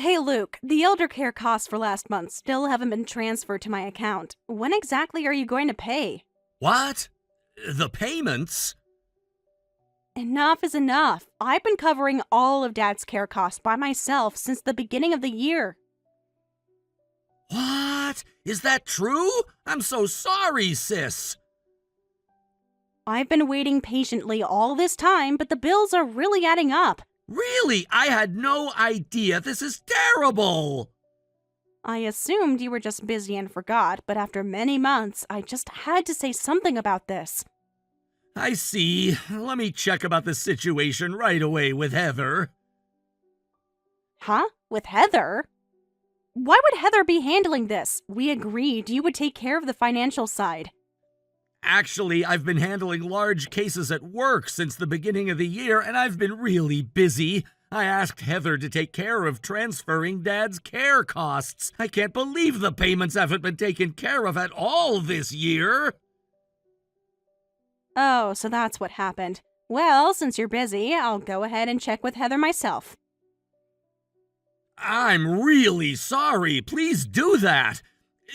Hey Luke, the elder care costs for last month still haven't been transferred to my account. When exactly are you going to pay? What? The payments? Enough is enough. I've been covering all of Dad's care costs by myself since the beginning of the year. What? Is that true? I'm so sorry, sis. I've been waiting patiently all this time, but the bills are really adding up. Really? I had no idea. This is terrible. I assumed you were just busy and forgot, but after many months, I just had to say something about this. I see. Let me check about the situation right away with Heather. Huh? With Heather? Why would Heather be handling this? We agreed you would take care of the financial side. Actually, I've been handling large cases at work since the beginning of the year, and I've been really busy. I asked Heather to take care of transferring Dad's care costs. I can't believe the payments haven't been taken care of at all this year. Oh, so that's what happened. Well, since you're busy, I'll go ahead and check with Heather myself. I'm really sorry. Please do that.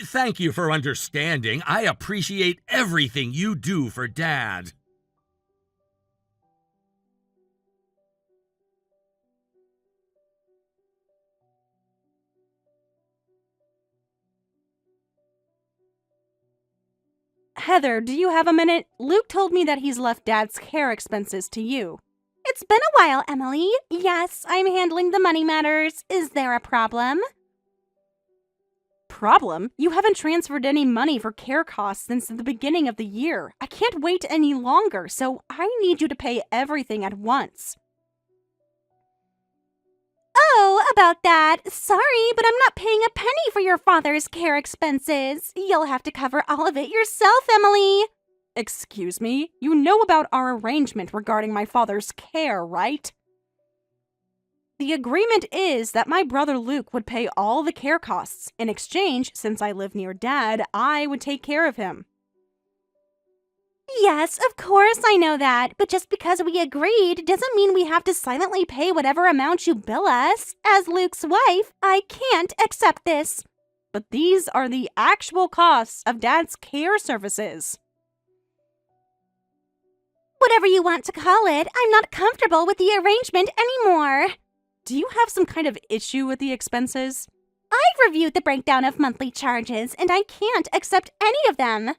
Thank you for understanding. I appreciate everything you do for Dad. Heather, do you have a minute? Luke told me that he's left Dad's care expenses to you. It's been a while, Emily. Yes, I'm handling the money matters. Is there a problem? Problem? You haven't transferred any money for care costs since the beginning of the year. I can't wait any longer, so I need you to pay everything at once. Oh, about that. Sorry, but I'm not paying a penny for your father's care expenses. You'll have to cover all of it yourself, Emily. Excuse me? You know about our arrangement regarding my father's care, right? The agreement is that my brother Luke would pay all the care costs. In exchange, since I live near Dad, I would take care of him. Yes, of course I know that, but just because we agreed doesn't mean we have to silently pay whatever amount you bill us. As Luke's wife, I can't accept this. But these are the actual costs of Dad's care services. Whatever you want to call it, I'm not comfortable with the arrangement anymore. Do you have some kind of issue with the expenses? I've reviewed the breakdown of monthly charges, and I can't accept any of them.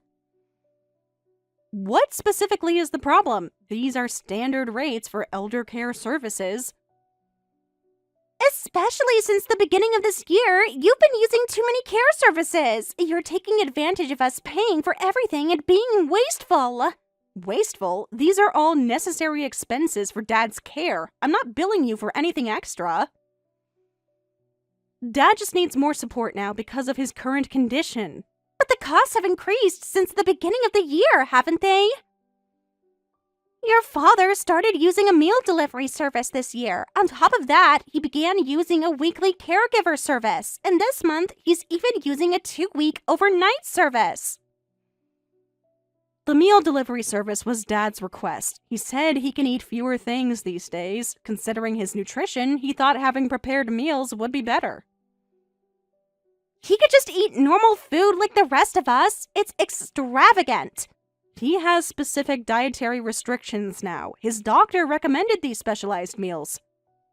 What specifically is the problem? These are standard rates for elder care services. Especially since the beginning of this year, you've been using too many care services. You're taking advantage of us paying for everything and being wasteful. Wasteful? These are all necessary expenses for Dad's care. I'm not billing you for anything extra. Dad just needs more support now because of his current condition. But the costs have increased since the beginning of the year, haven't they? Your father started using a meal delivery service this year. On top of that, he began using a weekly caregiver service. And this month, he's even using a 2-week overnight service. The meal delivery service was Dad's request. He said he can eat fewer things these days. Considering his nutrition, he thought having prepared meals would be better. He could just eat normal food like the rest of us. It's extravagant. He has specific dietary restrictions now. His doctor recommended these specialized meals.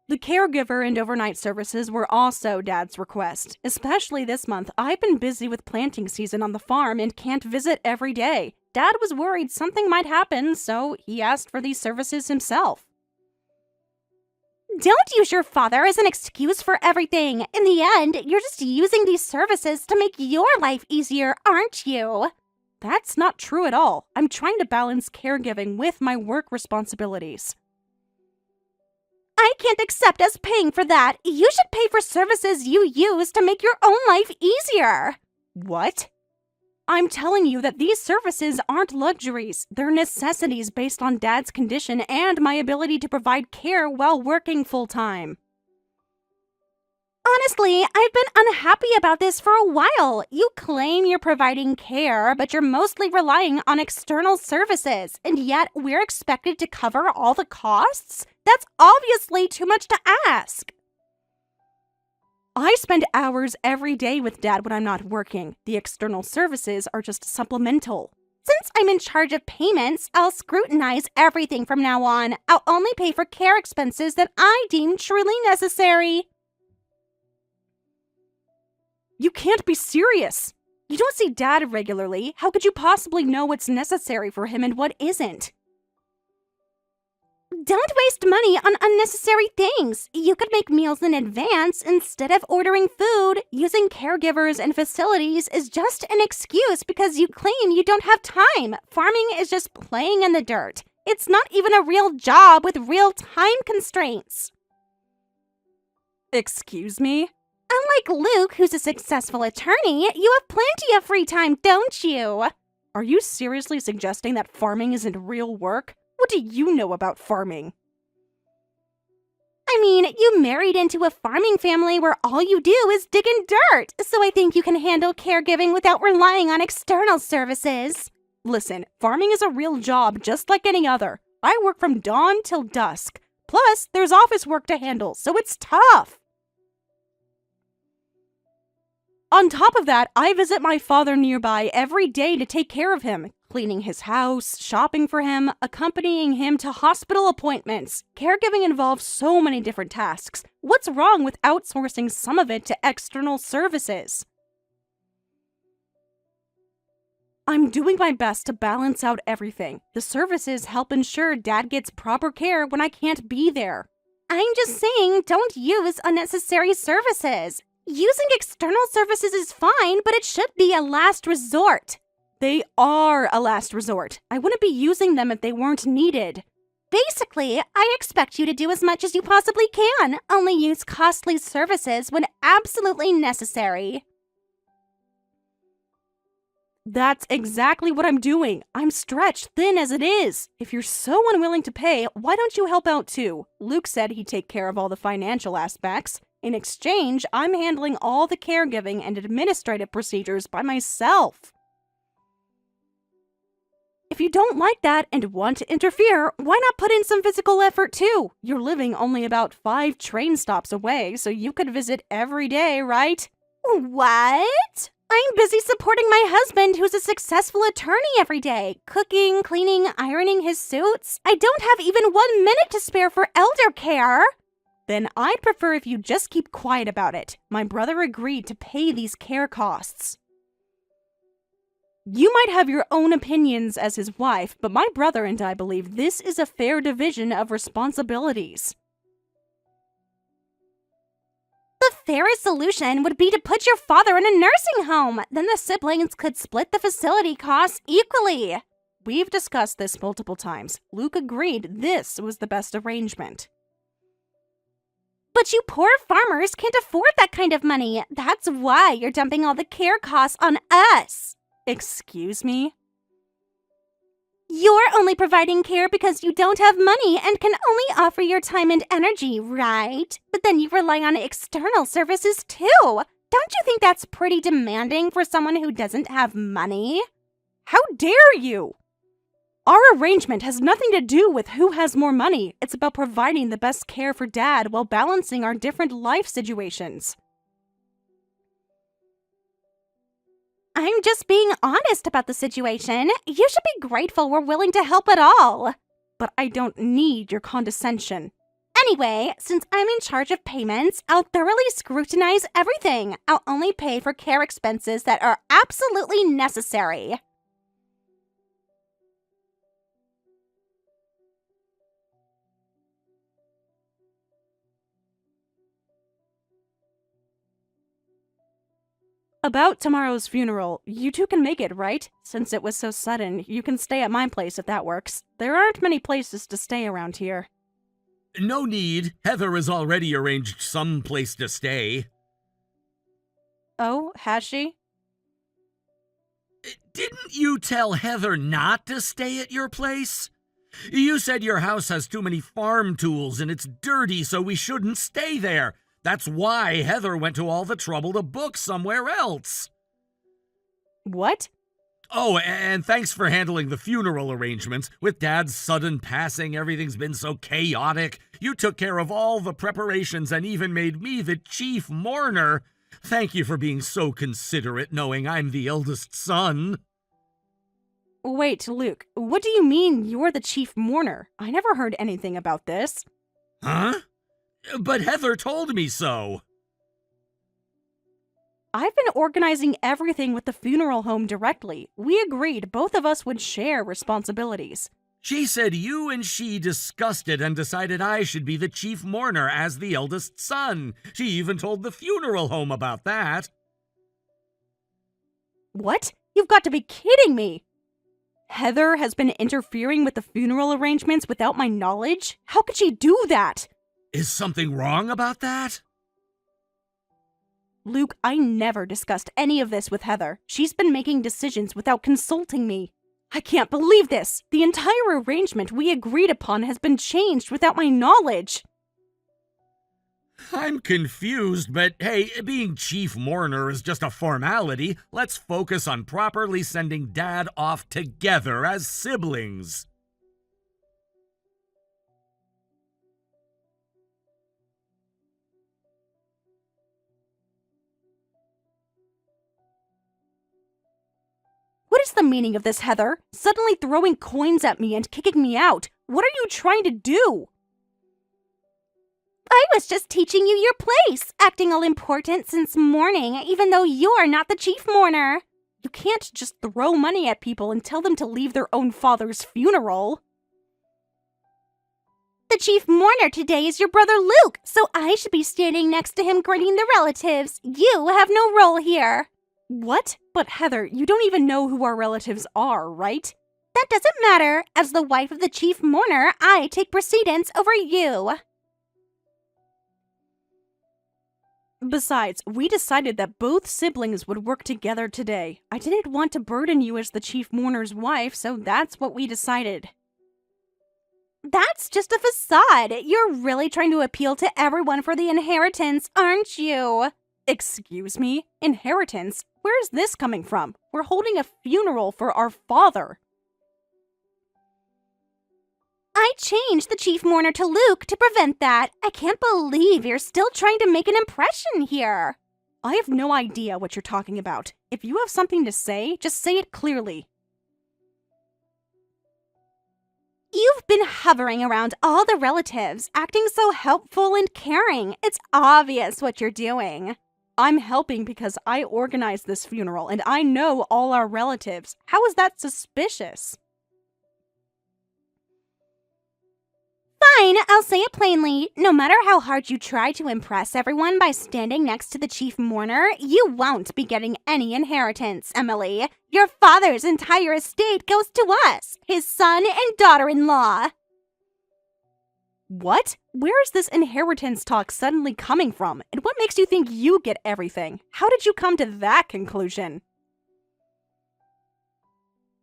The caregiver and overnight services were also Dad's request. Especially this month, I've been busy with planting season on the farm and can't visit every day. Dad was worried something might happen, so he asked for these services himself. Don't use your father as an excuse for everything. In the end, you're just using these services to make your life easier, aren't you? That's not true at all. I'm trying to balance caregiving with my work responsibilities. I can't accept us paying for that. You should pay for services you use to make your own life easier. What? I'm telling you that these services aren't luxuries. They're necessities based on Dad's condition and my ability to provide care while working full-time. Honestly, I've been unhappy about this for a while. You claim you're providing care, but you're mostly relying on external services, and yet we're expected to cover all the costs? That's obviously too much to ask. I spend hours every day with Dad when I'm not working. The external services are just supplemental. Since I'm in charge of payments, I'll scrutinize everything from now on. I'll only pay for care expenses that I deem truly necessary. You can't be serious. You don't see Dad regularly. How could you possibly know what's necessary for him and what isn't? Don't waste money on unnecessary things. You could make meals in advance instead of ordering food. Using caregivers and facilities is just an excuse because you claim you don't have time. Farming is just playing in the dirt. It's not even a real job with real time constraints. Excuse me? Unlike Luke, who's a successful attorney, you have plenty of free time, don't you? Are you seriously suggesting that farming isn't real work? What do you know about farming? I mean, you married into a farming family where all you do is dig in dirt, so I think you can handle caregiving without relying on external services. Listen, farming is a real job just like any other. I work from dawn till dusk. Plus, there's office work to handle, so it's tough. On top of that, I visit my father nearby every day to take care of him, cleaning his house, shopping for him, accompanying him to hospital appointments. Caregiving involves so many different tasks. What's wrong with outsourcing some of it to external services? I'm doing my best to balance out everything. The services help ensure Dad gets proper care when I can't be there. I'm just saying, don't use unnecessary services. Using external services is fine, but it should be a last resort. They are a last resort. I wouldn't be using them if they weren't needed. Basically, I expect you to do as much as you possibly can. Only use costly services when absolutely necessary. That's exactly what I'm doing. I'm stretched thin as it is. If you're so unwilling to pay, why don't you help out too? Luke said he'd take care of all the financial aspects. In exchange, I'm handling all the caregiving and administrative procedures by myself. If you don't like that and want to interfere, why not put in some physical effort too? You're living only about 5 train stops away, so you could visit every day, right? What? I'm busy supporting my husband, who's a successful attorney every day. Cooking, cleaning, ironing his suits. I don't have even 1 minute to spare for elder care. Then I'd prefer if you just keep quiet about it. My brother agreed to pay these care costs. You might have your own opinions as his wife, but my brother and I believe this is a fair division of responsibilities. The fairest solution would be to put your father in a nursing home. Then the siblings could split the facility costs equally. We've discussed this multiple times. Luke agreed this was the best arrangement. But you poor farmers can't afford that kind of money. That's why you're dumping all the care costs on us. Excuse me? You're only providing care because you don't have money and can only offer your time and energy, right? But then you rely on external services too. Don't you think that's pretty demanding for someone who doesn't have money? How dare you? Our arrangement has nothing to do with who has more money. It's about providing the best care for Dad while balancing our different life situations. I'm just being honest about the situation. You should be grateful we're willing to help at all. But I don't need your condescension. Anyway, since I'm in charge of payments, I'll thoroughly scrutinize everything. I'll only pay for care expenses that are absolutely necessary. About tomorrow's funeral, you two can make it, right? Since it was so sudden, you can stay at my place if that works. There aren't many places to stay around here. No need. Heather has already arranged some place to stay. Oh, has she? Didn't you tell Heather not to stay at your place? You said your house has too many farm tools and it's dirty, so we shouldn't stay there. That's why Heather went to all the trouble to book somewhere else. What? Oh, and thanks for handling the funeral arrangements. With Dad's sudden passing, everything's been so chaotic. You took care of all the preparations and even made me the chief mourner. Thank you for being so considerate, knowing I'm the eldest son. Wait, Luke, what do you mean you're the chief mourner? I never heard anything about this. Huh? But Heather told me so. I've been organizing everything with the funeral home directly. We agreed both of us would share responsibilities. She said you and she discussed it and decided I should be the chief mourner as the eldest son. She even told the funeral home about that. What? You've got to be kidding me! Heather has been interfering with the funeral arrangements without my knowledge? How could she do that? Is something wrong about that? Luke, I never discussed any of this with Heather. She's been making decisions without consulting me. I can't believe this! The entire arrangement we agreed upon has been changed without my knowledge! I'm confused, but hey, being chief mourner is just a formality. Let's focus on properly sending Dad off together as siblings. What is the meaning of this, Heather? Suddenly throwing coins at me and kicking me out. What are you trying to do? I was just teaching you your place, acting all important since mourning, even though you're not the chief mourner. You can't just throw money at people and tell them to leave their own father's funeral. The chief mourner today is your brother Luke, so I should be standing next to him greeting the relatives. You have no role here. What? But Heather, you don't even know who our relatives are, right? That doesn't matter. As the wife of the chief mourner, I take precedence over you. Besides, we decided that both siblings would work together today. I didn't want to burden you as the chief mourner's wife, so that's what we decided. That's just a facade. You're really trying to appeal to everyone for the inheritance, aren't you? Excuse me? Inheritance? Where is this coming from? We're holding a funeral for our father. I changed the chief mourner to Luke to prevent that. I can't believe you're still trying to make an impression here. I have no idea what you're talking about. If you have something to say, just say it clearly. You've been hovering around all the relatives, acting so helpful and caring. It's obvious what you're doing. I'm helping because I organized this funeral and I know all our relatives. How is that suspicious? Fine, I'll say it plainly. No matter how hard you try to impress everyone by standing next to the chief mourner, you won't be getting any inheritance, Emily. Your father's entire estate goes to us, his son and daughter-in-law. What? Where is this inheritance talk suddenly coming from? And what makes you think you get everything? How did you come to that conclusion?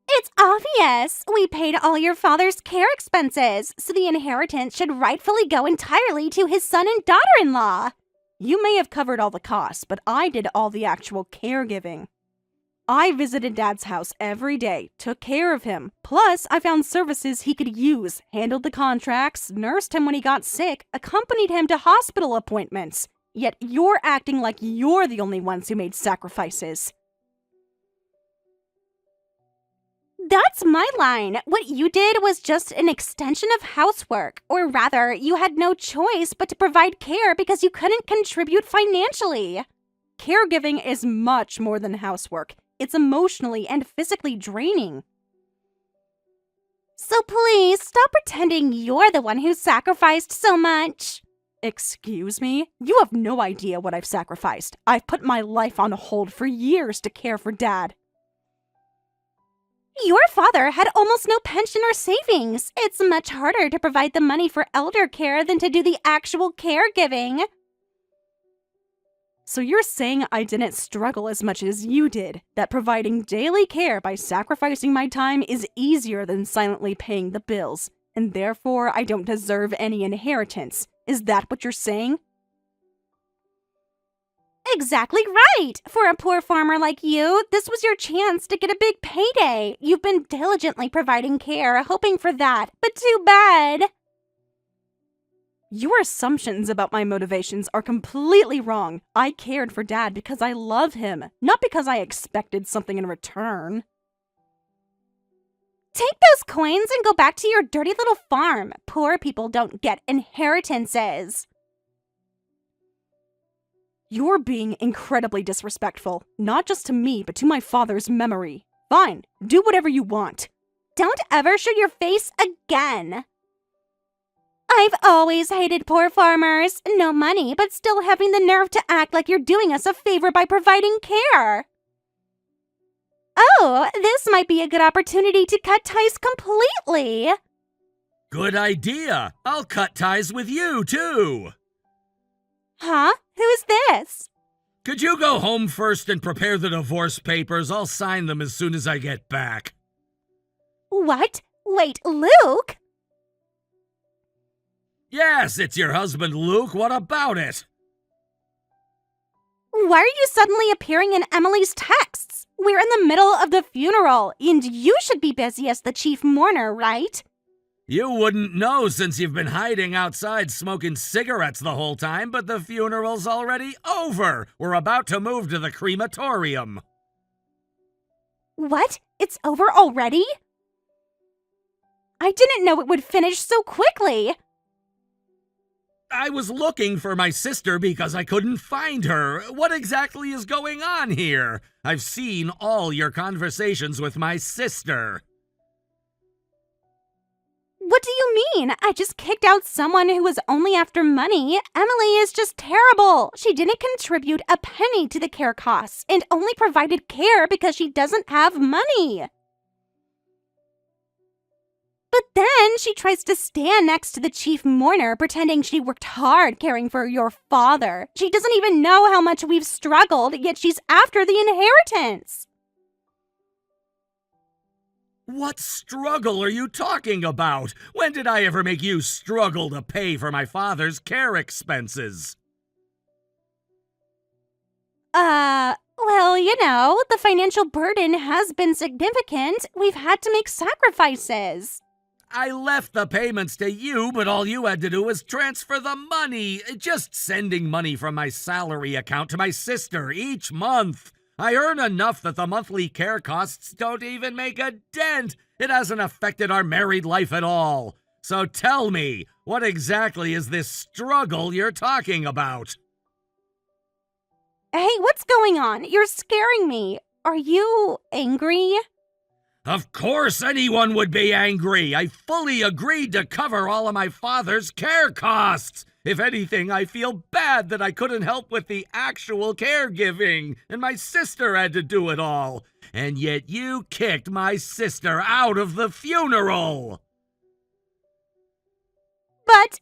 It's obvious. We paid all your father's care expenses, so the inheritance should rightfully go entirely to his son and daughter-in-law. You may have covered all the costs, but I did all the actual caregiving. I visited Dad's house every day, took care of him. Plus, I found services he could use, handled the contracts, nursed him when he got sick, accompanied him to hospital appointments. Yet you're acting like you're the only ones who made sacrifices. That's my line. What you did was just an extension of housework. Or rather, you had no choice but to provide care because you couldn't contribute financially. Caregiving is much more than housework. It's emotionally and physically draining. So please, stop pretending you're the one who sacrificed so much. Excuse me? You have no idea what I've sacrificed. I've put my life on hold for years to care for Dad. Your father had almost no pension or savings. It's much harder to provide the money for elder care than to do the actual caregiving. So you're saying I didn't struggle as much as you did, that providing daily care by sacrificing my time is easier than silently paying the bills, and therefore I don't deserve any inheritance. Is that what you're saying? Exactly right! For a poor farmer like you, this was your chance to get a big payday. You've been diligently providing care, hoping for that, but too bad. Your assumptions about my motivations are completely wrong. I cared for Dad because I love him, not because I expected something in return. Take those coins and go back to your dirty little farm. Poor people don't get inheritances. You're being incredibly disrespectful, not just to me, but to my father's memory. Fine, do whatever you want. Don't ever show your face again. I've always hated poor farmers. No money, but still having the nerve to act like you're doing us a favor by providing care. Oh, this might be a good opportunity to cut ties completely. Good idea. I'll cut ties with you, too. Huh? Who's this? Could you go home first and prepare the divorce papers? I'll sign them as soon as I get back. What? Wait, Luke? Yes, it's your husband, Luke. What about it? Why are you suddenly appearing in Emily's texts? We're in the middle of the funeral, and you should be busy as the chief mourner, right? You wouldn't know since you've been hiding outside smoking cigarettes the whole time, but the funeral's already over. We're about to move to the crematorium. What? It's over already? I didn't know it would finish so quickly. I was looking for my sister because I couldn't find her. What exactly is going on here? I've seen all your conversations with my sister. What do you mean? I just kicked out someone who was only after money. Emily is just terrible. She didn't contribute a penny to the care costs and only provided care because she doesn't have money. But then she tries to stand next to the chief mourner, pretending she worked hard caring for your father. She doesn't even know how much we've struggled, yet she's after the inheritance. What struggle are you talking about? When did I ever make you struggle to pay for my father's care expenses? Well, you know, the financial burden has been significant. We've had to make sacrifices. I left the payments to you, but all you had to do was transfer the money. Just sending money from my salary account to my sister each month. I earn enough that the monthly care costs don't even make a dent. It hasn't affected our married life at all. So tell me, what exactly is this struggle you're talking about? Hey, what's going on? You're scaring me. Are you angry? Of course anyone would be angry. I fully agreed to cover all of my father's care costs. If anything, I feel bad that I couldn't help with the actual caregiving, and my sister had to do it all. And yet you kicked my sister out of the funeral. But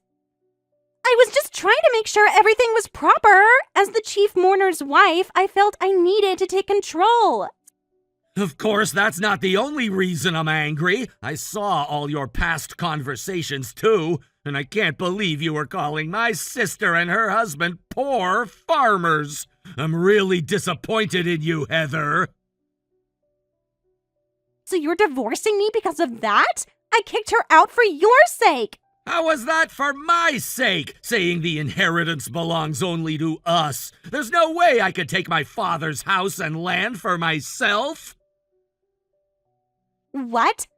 I was just trying to make sure everything was proper. As the chief mourner's wife, I felt I needed to take control. Of course, that's not the only reason I'm angry. I saw all your past conversations, too, and I can't believe you were calling my sister and her husband poor farmers. I'm really disappointed in you, Heather. So you're divorcing me because of that? I kicked her out for your sake. How was that for my sake, saying the inheritance belongs only to us? There's no way I could take my father's house and land for myself. What?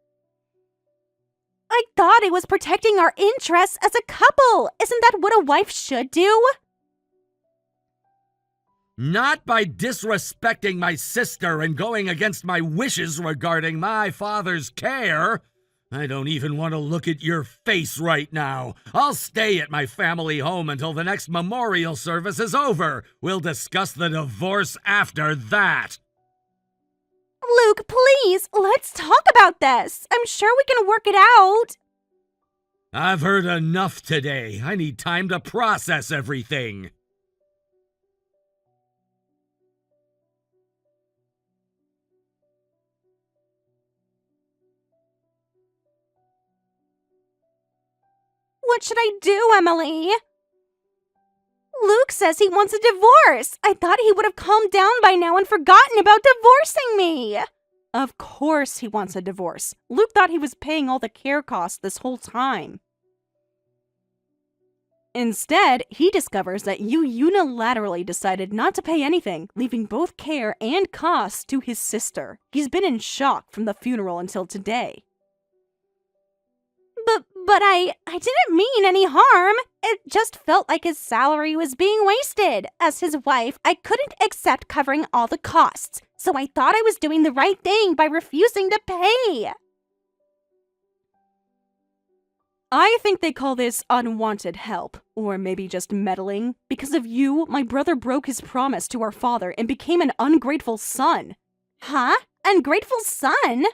I thought it was protecting our interests as a couple. Isn't that what a wife should do? Not by disrespecting my sister and going against my wishes regarding my father's care. I don't even want to look at your face right now. I'll stay at my family home until the next memorial service is over. We'll discuss the divorce after that. Luke, please, let's talk about this. I'm sure we can work it out. I've heard enough today. I need time to process everything. What should I do, Emily? Luke says he wants a divorce. I thought he would have calmed down by now and forgotten about divorcing me. Of course he wants a divorce. Luke thought he was paying all the care costs this whole time. Instead, he discovers that you unilaterally decided not to pay anything, leaving both care and costs to his sister. He's been in shock from the funeral until today. But I didn't mean any harm. It just felt like his salary was being wasted. As his wife, I couldn't accept covering all the costs, so I thought I was doing the right thing by refusing to pay. I think they call this unwanted help, or maybe just meddling. Because of you, my brother broke his promise to our father and became an ungrateful son. Huh? Ungrateful son?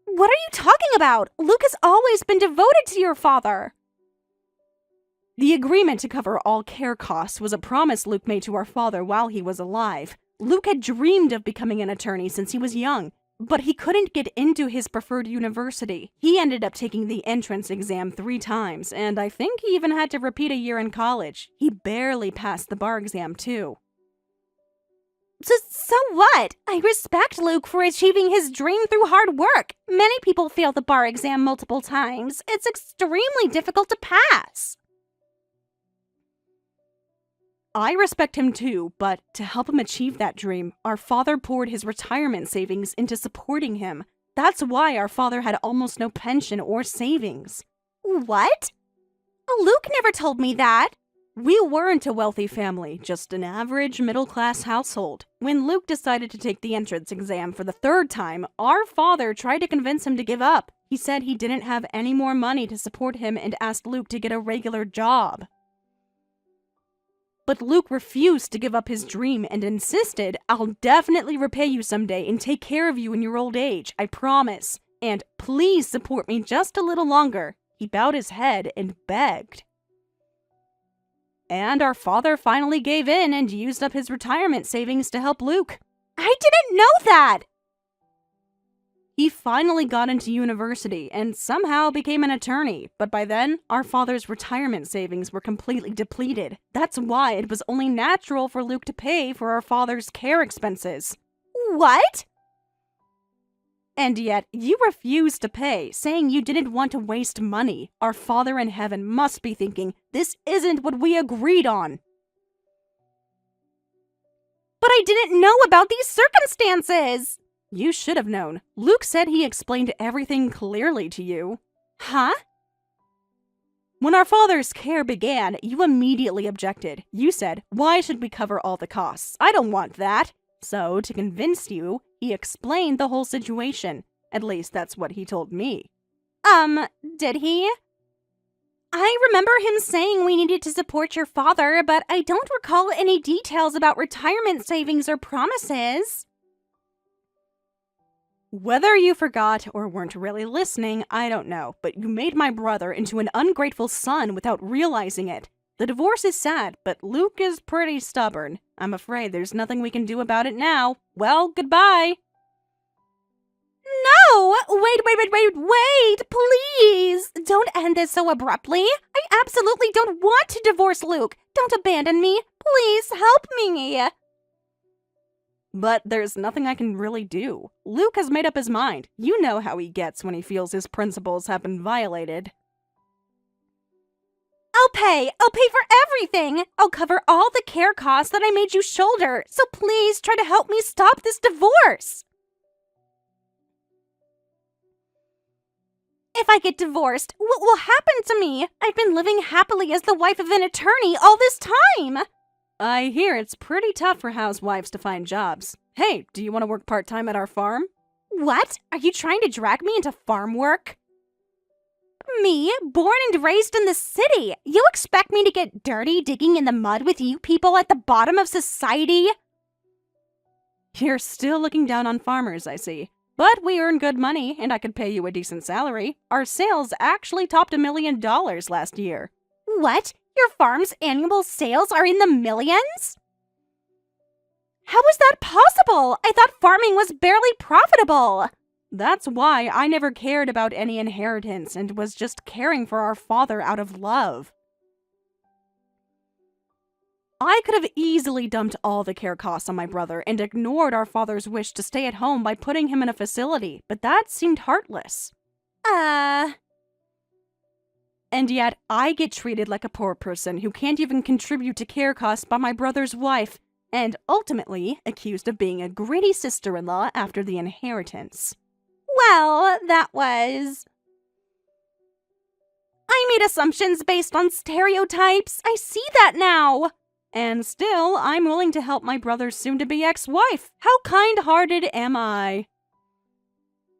What are you talking about? Luke has always been devoted to your father. The agreement to cover all care costs was a promise Luke made to our father while he was alive. Luke had dreamed of becoming an attorney since he was young, but he couldn't get into his preferred university. He ended up taking the entrance exam 3 times, and I think he even had to repeat a year in college. He barely passed the bar exam, too. So what? I respect Luke for achieving his dream through hard work. Many people fail the bar exam multiple times. It's extremely difficult to pass. I respect him too, but to help him achieve that dream, our father poured his retirement savings into supporting him. That's why our father had almost no pension or savings. What? Luke never told me that. We weren't a wealthy family, just an average middle-class household. When Luke decided to take the entrance exam for the 3rd time, our father tried to convince him to give up. He said he didn't have any more money to support him and asked Luke to get a regular job. But Luke refused to give up his dream and insisted, "I'll definitely repay you someday and take care of you in your old age, I promise. And please support me just a little longer." He bowed his head and begged. And our father finally gave in and used up his retirement savings to help Luke. I didn't know that! He finally got into university and somehow became an attorney, but by then, our father's retirement savings were completely depleted. That's why it was only natural for Luke to pay for our father's care expenses. What? And yet, you refused to pay, saying you didn't want to waste money. Our Father in heaven must be thinking, this isn't what we agreed on. But I didn't know about these circumstances! You should have known. Luke said he explained everything clearly to you. Huh? When our father's care began, you immediately objected. You said, "Why should we cover all the costs? I don't want that." So, to convince you, he explained the whole situation. At least that's what he told me. Did he? I remember him saying we needed to support your father, but I don't recall any details about retirement savings or promises. Whether you forgot or weren't really listening, I don't know, but you made my brother into an ungrateful son without realizing it. The divorce is sad, but Luke is pretty stubborn. I'm afraid there's nothing we can do about it now. Well, goodbye. No! Wait, please! Don't end this so abruptly. I absolutely don't want to divorce Luke. Don't abandon me. Please help me. But there's nothing I can really do. Luke has made up his mind. You know how he gets when he feels his principles have been violated. I'll pay for everything. I'll cover all the care costs that I made you shoulder. So please try to help me stop this divorce. If I get divorced, what will happen to me? I've been living happily as the wife of an attorney all this time. I hear it's pretty tough for housewives to find jobs. Hey, do you want to work part-time at our farm? What? Are you trying to drag me into farm work? Me, born and raised in the city. You expect me to get dirty digging in the mud with you people at the bottom of society? You're still looking down on farmers, I see. But we earn good money, and I could pay you a decent salary. Our sales actually topped $1 million last year. What? Your farm's annual sales are in the millions? How is that possible? I thought farming was barely profitable. That's why I never cared about any inheritance and was just caring for our father out of love. I could have easily dumped all the care costs on my brother and ignored our father's wish to stay at home by putting him in a facility, but that seemed heartless. And yet, I get treated like a poor person who can't even contribute to care costs by my brother's wife, and ultimately accused of being a greedy sister-in-law after the inheritance. Well, that was... I made assumptions based on stereotypes. I see that now. And still, I'm willing to help my brother's soon-to-be ex-wife. How kind-hearted am I?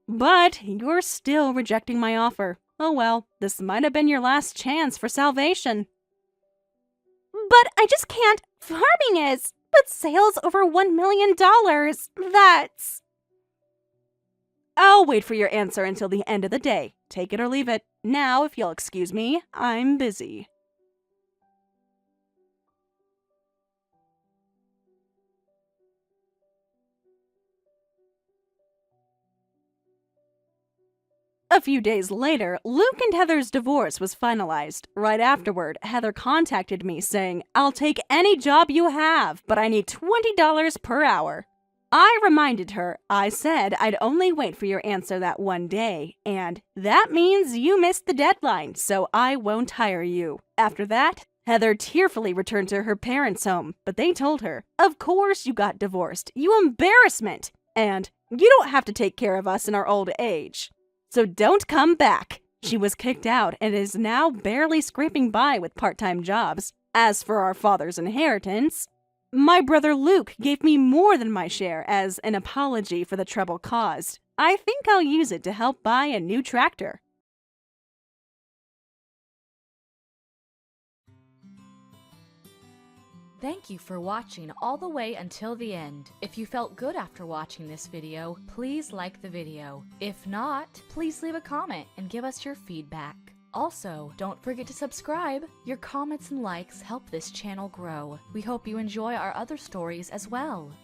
But you're still rejecting my offer. Oh well, this might have been your last chance for salvation. But I just can't. Farming is. But sales over $1 million, that's... I'll wait for your answer until the end of the day. Take it or leave it. Now, if you'll excuse me, I'm busy. A few days later, Luke and Heather's divorce was finalized. Right afterward, Heather contacted me saying, "I'll take any job you have, but I need $20 per hour." I reminded her, I said I'd only wait for your answer that one day, and that means you missed the deadline, so I won't hire you. After that, Heather tearfully returned to her parents' home, but they told her, "Of course you got divorced, you embarrassment, and you don't have to take care of us in our old age. So don't come back." She was kicked out and is now barely scraping by with part-time jobs. As for our father's inheritance, my brother Luke gave me more than my share as an apology for the trouble caused. I think I'll use it to help buy a new tractor. Thank you for watching all the way until the end. If you felt good after watching this video, please like the video. If not, please leave a comment and give us your feedback. Also, don't forget to subscribe. Your comments and likes help this channel grow. We hope you enjoy our other stories as well.